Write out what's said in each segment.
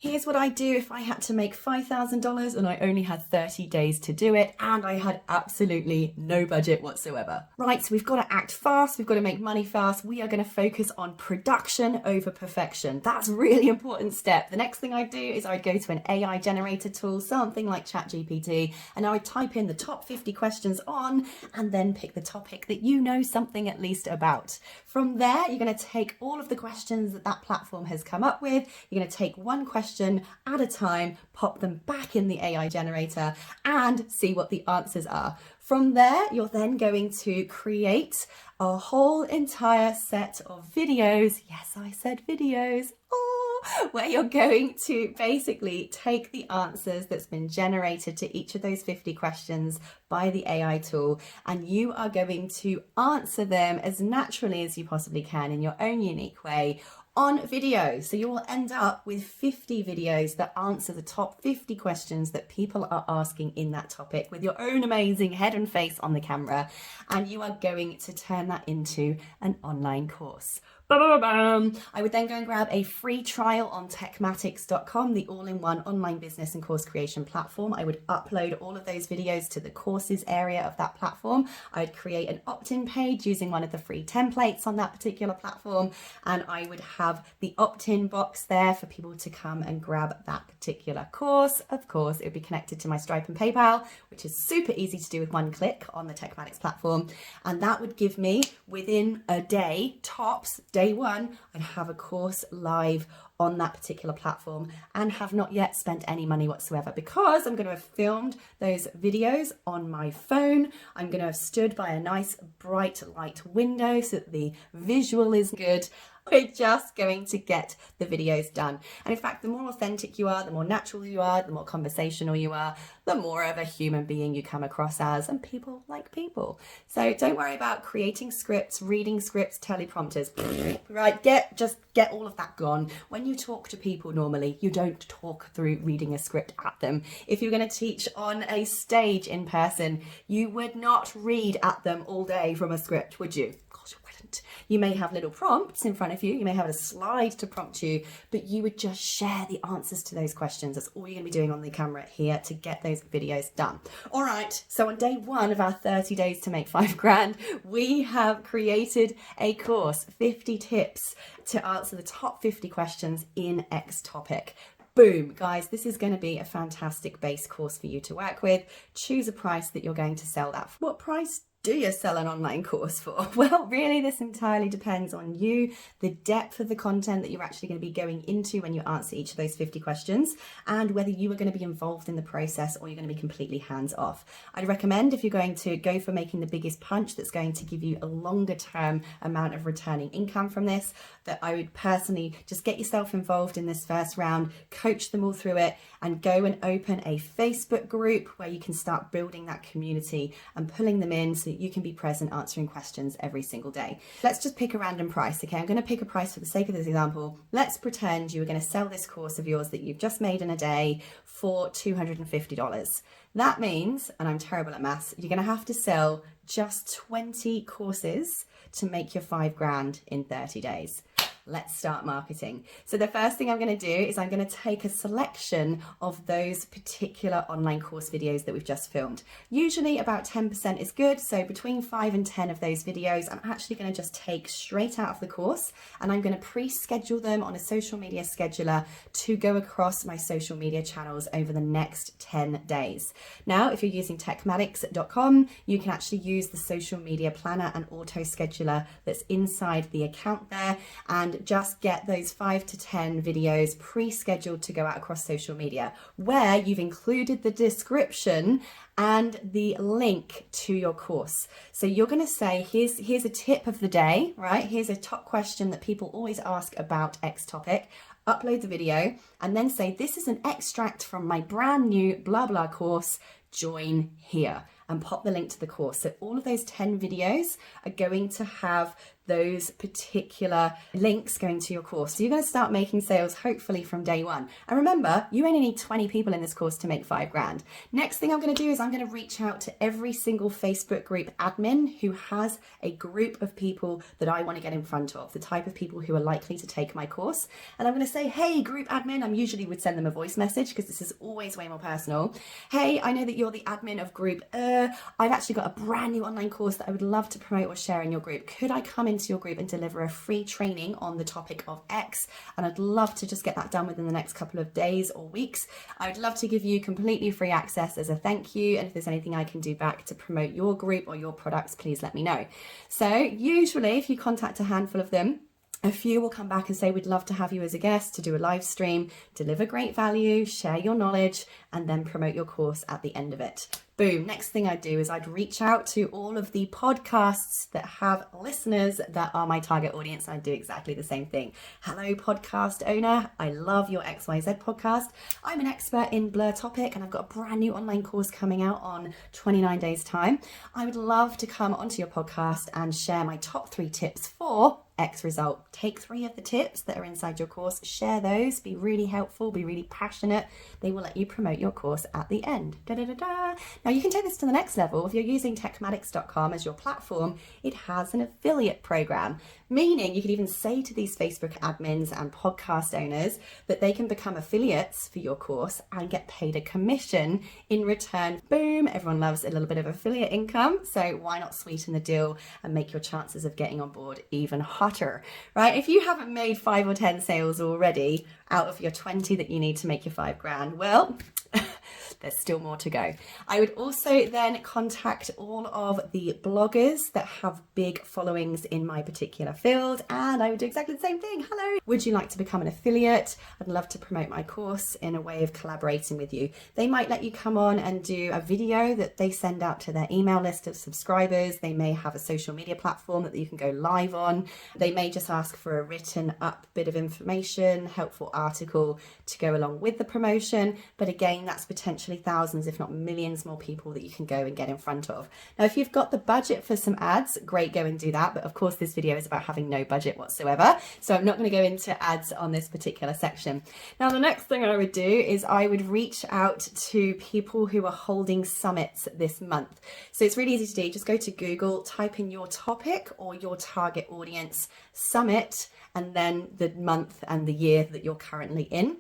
Here's what I'd do if I had to make $5,000 and I only had 30 days to do it and I had absolutely no budget whatsoever. Right, so we've got to act fast, we've got to make money fast. We are going to focus on production over perfection. That's a really important step. The next thing I'd do is I'd go to an AI generator tool, something like ChatGPT, and I would type in the top 50 questions on and then pick the topic that you know something at least about. From there, you're going to take all of the questions that that platform has come up with. You're going to take one question at a time, pop them back in the AI generator and see what the answers are. From there, you're then going to create a whole entire set of videos. Yes, I said videos. Where you're going to basically take the answers that's been generated to each of those 50 questions by the AI tool, and you are going to answer them as naturally as you possibly can in your own unique way on video. So you will end up with 50 videos that answer the top 50 questions that people are asking in that topic with your own amazing head and face on the camera, and you are going to turn that into an online course. I would then go and grab a free trial on techmatics.com, the all-in-one online business and course creation platform. I would upload all of those videos to the courses area of that platform. I would create an opt-in page using one of the free templates on that particular platform, and I would have the opt-in box there for people to come and grab that particular course. Of course, it would be connected to my Stripe and PayPal, which is super easy to do with one click on the Techmatics platform, and that would give me, within a day, tops, day one, I'd have a course live on that particular platform and have not yet spent any money whatsoever, because I'm going to have filmed those videos on my phone. I'm going to have stood by a nice bright light window so that the visual is good. We're just going to get the videos done. And in fact, the more authentic you are, the more natural you are, the more conversational you are, the more of a human being you come across as, and people like people. So don't worry about creating scripts, reading scripts, teleprompters. Right, just get all of that gone. When you talk to people normally, you don't talk through reading a script at them. If you're going to teach on a stage in person, you would not read at them all day from a script, would you? Of course you wouldn't. You may have little prompts in front of you, you may have a slide to prompt you, but you would just share the answers to those questions. That's all you're going to be doing on the camera here to get those videos done. All right, so on day one of our 30 days to make 5 grand, we have created a course, 50 tips to answer the top 50 questions in X topic. Boom, guys, this is going to be a fantastic base course for you to work with. Choose a price that you're going to sell that for. What price do you sell an online course for? Well, really, this entirely depends on you, the depth of the content that you're actually going to be going into when you answer each of those 50 questions, and whether you are going to be involved in the process or you're going to be completely hands off. I'd recommend, if you're going to go for making the biggest punch that's going to give you a longer term amount of returning income from this, that I would personally just get yourself involved in this first round, coach them all through it, and go and open a Facebook group where you can start building that community and pulling them in so that you can be present answering questions every single day. Let's just pick a random price, okay? I'm going to pick a price for the sake of this example. Let's pretend you were going to sell this course of yours that you've just made in a day for $250. That means, and I'm terrible at maths, you're going to have to sell just 20 courses to make your 5 grand in 30 days. Let's start marketing. So the first thing I'm going to do is I'm going to take a selection of those particular online course videos that we've just filmed. Usually about 10% is good. So between 5 and 10 of those videos, I'm actually going to just take straight out of the course, and I'm going to pre-schedule them on a social media scheduler to go across my social media channels over the next 10 days. Now, if you're using techmatics.com, you can actually use the social media planner and auto scheduler that's inside the account there, and just get those 5 to 10 videos pre-scheduled to go out across social media, where you've included the description and the link to your course. So you're going to say, here's a tip of the day, right? Here's a top question that people always ask about X topic. Upload the video and then say, this is an extract from my brand new blah blah course, join here, and pop the link to the course. So all of those 10 videos are going to have those particular links going to your course. So you're going to start making sales hopefully from day one. And remember, you only need 20 people in this course to make $5,000. Next thing I'm going to do is I'm going to reach out to every single Facebook group admin who has a group of people that I want to get in front of, the type of people who are likely to take my course. And I'm going to say, hey, group admin, I usually would send them a voice message because this is always way more personal. Hey, I know that you're the admin of group. I've actually got a brand new online course that I would love to promote or share in your group. Could I come into your group and deliver a free training on the topic of X? And I'd love to just get that done within the next couple of days or weeks. I would love to give you completely free access as a thank you. And if there's anything I can do back to promote your group or your products, please let me know. So usually if you contact a handful of them, a few will come back and say, we'd love to have you as a guest to do a live stream, deliver great value, share your knowledge, and then promote your course at the end of it. Boom. Next thing I'd do is I'd reach out to all of the podcasts that have listeners that are my target audience. I'd do exactly the same thing. Hello, podcast owner. I love your XYZ podcast. I'm an expert in Blur Topic and I've got a brand new online course coming out on 29 days time. I would love to come onto your podcast and share my top 3 tips for X result. Take 3 of the tips that are inside your course, share those, be really helpful, be really passionate. They will let you promote your course at the end. Now you can take this to the next level. If you're using techmatics.com as your platform, it has an affiliate program, meaning you could even say to these Facebook admins and podcast owners that they can become affiliates for your course and get paid a commission in return. Boom, everyone loves a little bit of affiliate income, so why not sweeten the deal and make your chances of getting on board even hotter, right? If you haven't made 5 or 10 sales already out of your 20 that you need to make your $5,000, well, there's still more to go. I would also then contact all of the bloggers that have big followings in my particular field, and I would do exactly the same thing. Hello, would you like to become an affiliate? I'd love to promote my course in a way of collaborating with you. They might let you come on and do a video that they send out to their email list of subscribers. They may have a social media platform that you can go live on. They may just ask for a written up bit of information, helpful article to go along with the promotion. But again, that's potentially thousands, if not millions more people that you can go and get in front of. Now, if you've got the budget for some ads, great, go and do that. But of course, this video is about having no budget whatsoever. So I'm not going to go into ads on this particular section. Now, the next thing I would do is I would reach out to people who are holding summits this month. So it's really easy to do. Just go to Google, type in your topic or your target audience summit, and then the month and the year that you're currently in.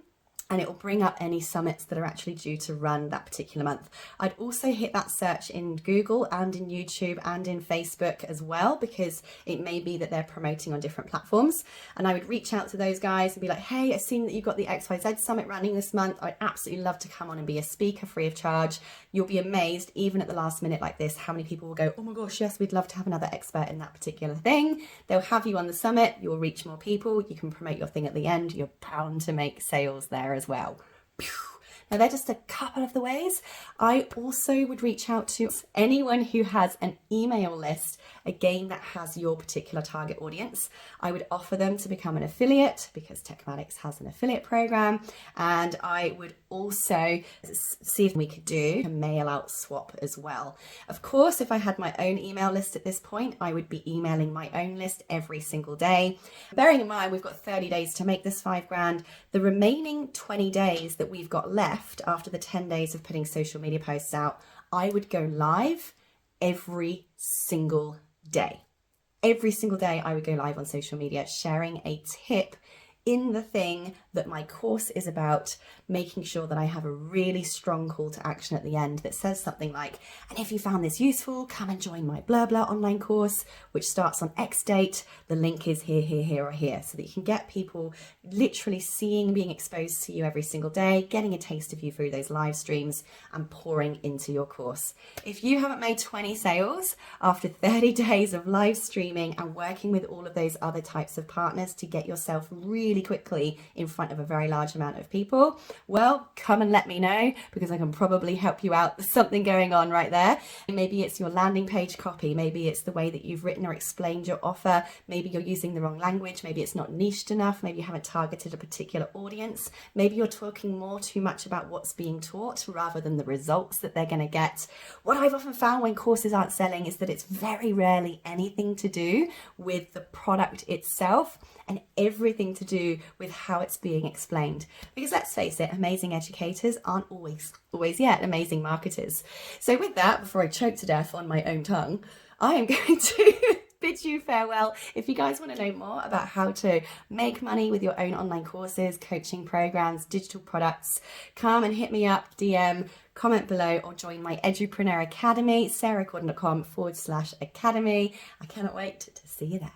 And it will bring up any summits that are actually due to run that particular month. I'd also hit that search in Google and in YouTube and in Facebook as well, because it may be that they're promoting on different platforms. And I would reach out to those guys and be like, hey, I've seen that you've got the XYZ Summit running this month. I'd absolutely love to come on and be a speaker free of charge. You'll be amazed, even at the last minute like this, how many people will go, oh my gosh, yes, we'd love to have another expert in that particular thing. They'll have you on the summit, you'll reach more people, you can promote your thing at the end, you're bound to make sales there as well. Now, they're just a couple of the ways. I also would reach out to anyone who has an email list, again, that has your particular target audience. I would offer them to become an affiliate because Techmatics has an affiliate program. And I would also see if we could do a mail out swap as well. Of course, if I had my own email list at this point, I would be emailing my own list every single day. Bearing in mind, we've got 30 days to make this $5,000. The remaining 20 days that we've got left after the 10 days of putting social media posts out, I would go live every single day. Every single day I would go live on social media sharing a tip in the thing that my course is about, making sure that I have a really strong call to action at the end that says something like, and if you found this useful, come and join my blah blah online course, which starts on X date. The link is here, here, here, or here, so that you can get people literally seeing, being exposed to you every single day, getting a taste of you through those live streams and pouring into your course. If you haven't made 20 sales after 30 days of live streaming and working with all of those other types of partners to get yourself really quickly in front front of a very large amount of people, well, come and let me know, because I can probably help you out. There's something going on right there. Maybe it's your landing page copy. Maybe it's the way that you've written or explained your offer. Maybe you're using the wrong language. Maybe it's not niched enough. Maybe you haven't targeted a particular audience. Maybe you're talking more too much about what's being taught rather than the results that they're going to get. What I've often found when courses aren't selling is that it's very rarely anything to do with the product itself and everything to do with how it's being explained. Because let's face it, amazing educators aren't always yet amazing marketers. So with that, before I choke to death on my own tongue, I am going to bid you farewell. If you guys want to know more about how to make money with your own online courses, coaching programs, digital products, come and hit me up, DM, comment below, or join my Edupreneur Academy, sarahgordon.com/academy. I cannot wait to see you there.